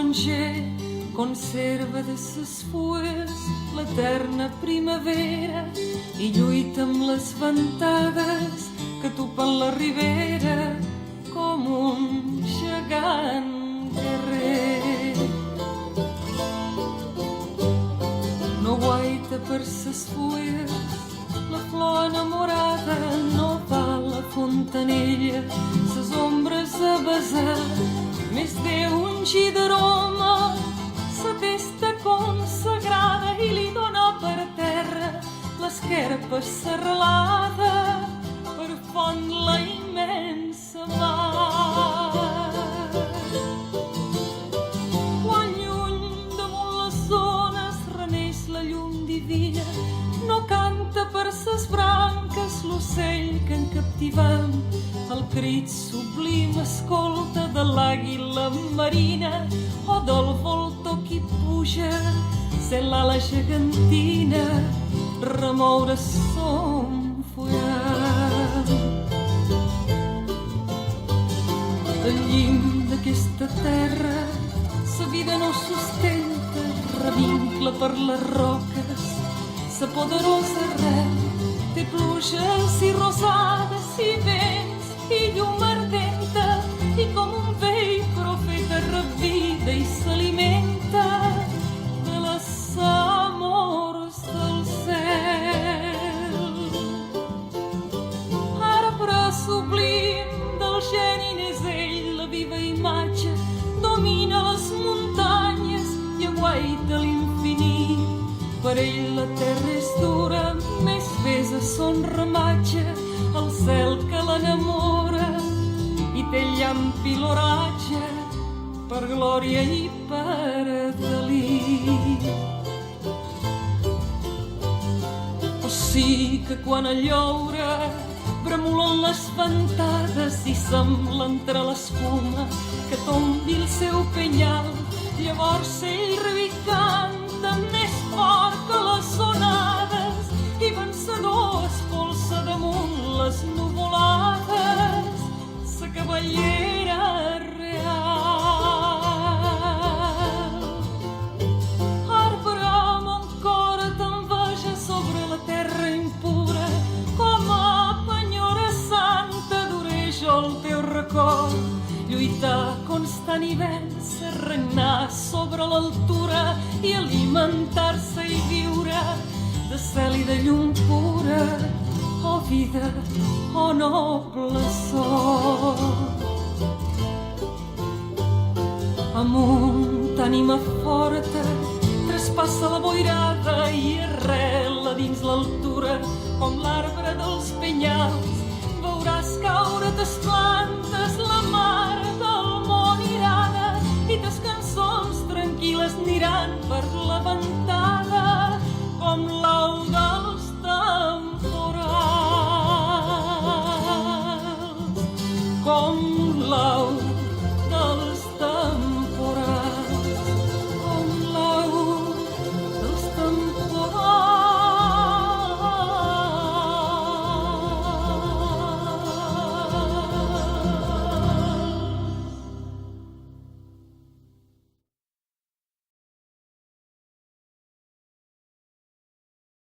taronger conserva de ses fulles l'eterna primavera i lluita amb les ventades que tupen la ribera com un gegant guerrer. No guaita per ses fulles la flor enamorada, no va a la fontanella ses ombres a besar, més d'un gi d'aroma sa testa consagrada i li dona per terra l'esquerpa serralada per font la immensa mar. Quan lluny damunt les zones reneix la llum divina, no canta per ses branques l'ocell que en captivam, el crit sublim escolta de l'àguila marina o del voltor qui puja sent l'ala gegantina remoure son fullam. Al llim d'aquesta terra sa vida no sustenta, revincla per les roques sa poderosa arrel, té pluges i rosades i vents i llum ardenta i com un vell profeta revida i s'alimenta de les amors del cel. Arbre sublim del geni n'és ell, la viva imatge domina les muntanyes i aguaita l'infinit. Per ell la terra és dura, més pesa son ramatge, el cel que l'enamora i té llamp i l'oratge per glòria i per delit. O sí que quan el lloure bremolen les ventades i sembla entre l'escuma que tombi el seu penyal, llavors ell revicanta més fort que les onades i vencedor espolsa damunt les nuvolades sa cavallera real. Arbre mon cor t'enveja sobre la terra impura, com a penyora santa duré jo el teu record, lluitar constant i vèncer, regnar sobre l'altura i alimentar-se i viure de cel i de llum pura. Oh vida, oh noble sol, amunt ànima forta, traspassa la boirada i arrela dins l'altura com l'arbre dels penyals. Veuràs caure tes plantes, la mar del món irada i tes cançons tranquil·les aniran per la ventada com l'au dels temporals. Com